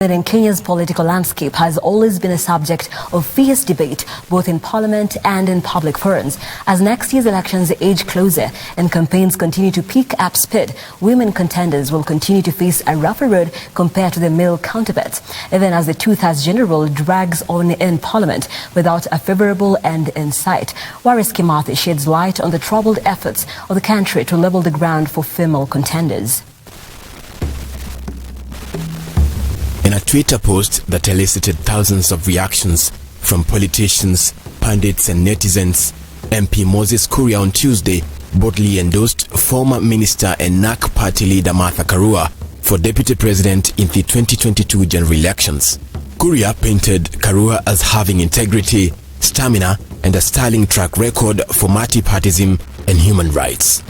In Kenya's political landscape has always been a subject of fierce debate, both in parliament and in public forums. As next year's elections age closer and campaigns continue to pick up speed, women contenders will continue to face a rougher road compared to their male counterparts, even as the two-thirds gender role drags on in parliament without a favorable end in sight. Waris Kimathi sheds light on the troubled efforts of the country to level the ground for female contenders. In a Twitter post that elicited thousands of reactions from politicians, pundits and netizens, MP Moses Kuria on Tuesday boldly endorsed former minister and NARC party leader Martha Karua for deputy president in the 2022 general elections. Kuria painted Karua as having integrity, stamina and a sterling track record for multipartyism and human rights.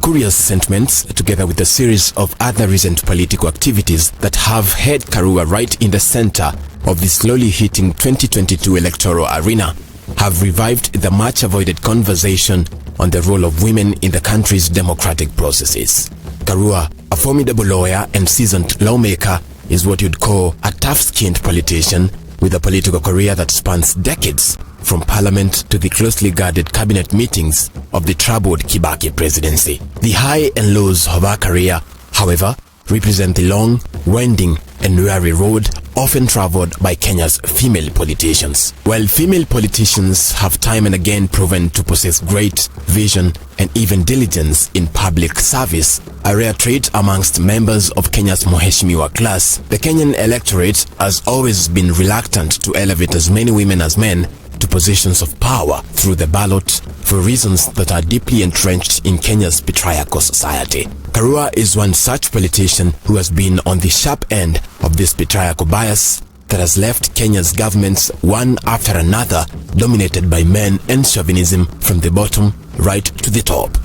Kuria's sentiments, together with a series of other recent political activities that have had Karua right in the center of the slowly heating 2022 electoral arena, have revived the much-avoided conversation on the role of women in the country's democratic processes. Karua, a formidable lawyer and seasoned lawmaker, is what you'd call a tough-skinned politician with a political career that spans decades, from parliament to the closely guarded cabinet meetings of the troubled Kibaki presidency. The high and lows of her career, however, represent the long, winding and weary road often traveled by Kenya's female politicians. While female politicians have time and again proven to possess great vision and even diligence in public service, a rare trait amongst members of Kenya's Mheshimiwa class, the Kenyan electorate has always been reluctant to elevate as many women as men to positions of power through the ballot for reasons that are deeply entrenched in Kenya's patriarchal society. Karua is one such politician who has been on the sharp end of this patriarchal bias that has left Kenya's governments one after another dominated by men and chauvinism from the bottom right to the top.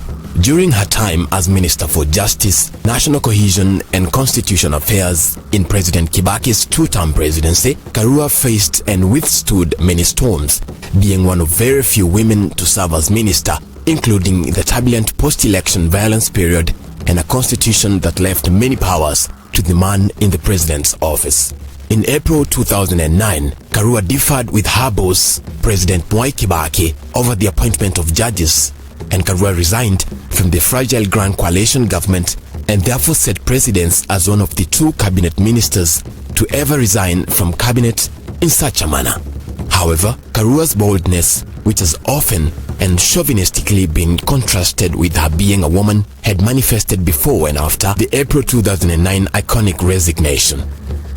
During her time as Minister for Justice, National Cohesion and Constitutional Affairs in President Kibaki's two-term presidency, Karua faced and withstood many storms, being one of very few women to serve as minister, including the turbulent post-election violence period and a constitution that left many powers to the man in the president's office. In April 2009, Karua differed with her boss, President Mwai Kibaki, over the appointment of judges, and Karua resigned from the fragile Grand Coalition government and therefore set precedence as one of the two cabinet ministers to ever resign from cabinet in such a manner. However, Karua's boldness, which has often and chauvinistically been contrasted with her being a woman, had manifested before and after the April 2009 iconic resignation.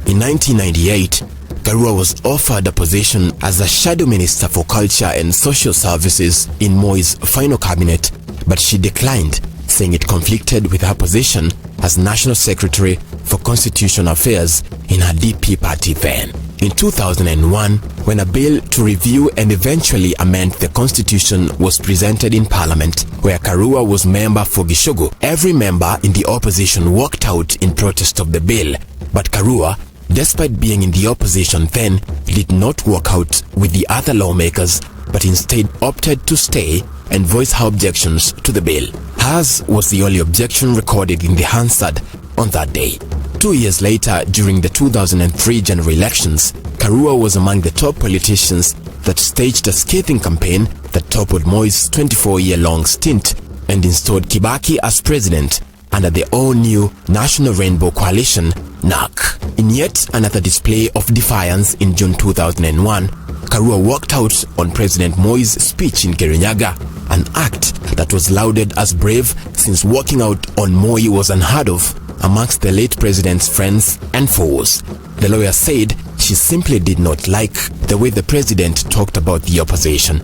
In 1998, Karua was offered a position as a shadow minister for culture and social services in Moi's final cabinet, but she declined, saying it conflicted with her position as national secretary for constitutional affairs in her DP party then. In 2001, when a bill to review and eventually amend the constitution was presented in parliament, where Karua was member for Gishogo, every member in the opposition walked out in protest of the bill, but Karua, despite being in the opposition then, did not walk out with the other lawmakers, but instead opted to stay and voice her objections to the bill. Hers was the only objection recorded in the Hansard on that day. 2 years later, during the 2003 general elections, Karua was among the top politicians that staged a scathing campaign that toppled Moi's 24-year-long stint and installed Kibaki as president under the all-new National Rainbow Coalition, NARC. In yet another display of defiance in June 2001, Karua walked out on President Moi's speech in Kirinyaga, an act that was lauded as brave since walking out on Moi was unheard of amongst the late president's friends and foes. The lawyer said she simply did not like the way the president talked about the opposition.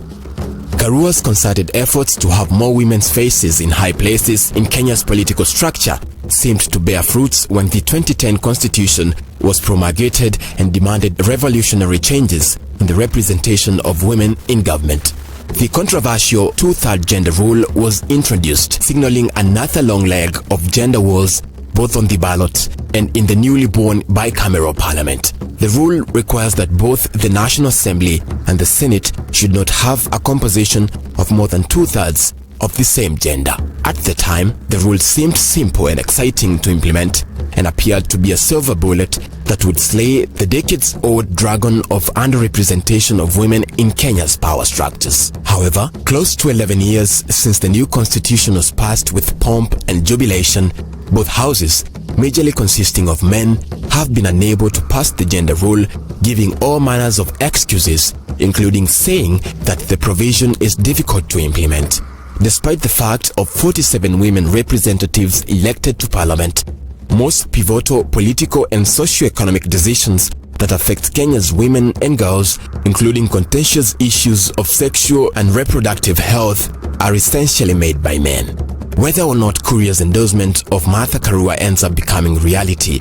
Karua's concerted efforts to have more women's faces in high places in Kenya's political structure seemed to bear fruits when the 2010 constitution was promulgated and demanded revolutionary changes in the representation of women in government. The controversial two-third gender rule was introduced, signaling another long leg of gender wars both on the ballot and in the newly born bicameral parliament. The rule requires that both the National Assembly and the Senate should not have a composition of more than two-thirds of the same gender. At the time, the rule seemed simple and exciting to implement and appeared to be a silver bullet that would slay the decades-old dragon of underrepresentation of women in Kenya's power structures. However, close to 11 years since the new constitution was passed with pomp and jubilation, both houses, majorly consisting of men, have been unable to pass the gender rule, giving all manners of excuses, including saying that the provision is difficult to implement. Despite the fact of 47 women representatives elected to parliament, most pivotal political and socio-economic decisions that affect Kenya's women and girls, including contentious issues of sexual and reproductive health, are essentially made by men. Whether or not Kuria's endorsement of Martha Karua ends up becoming reality,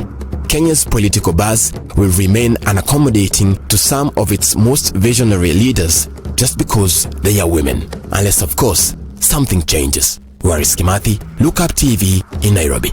Kenya's political buzz will remain unaccommodating to some of its most visionary leaders just because they are women, unless of course something changes. Waris Kimathi, Look Up TV in Nairobi.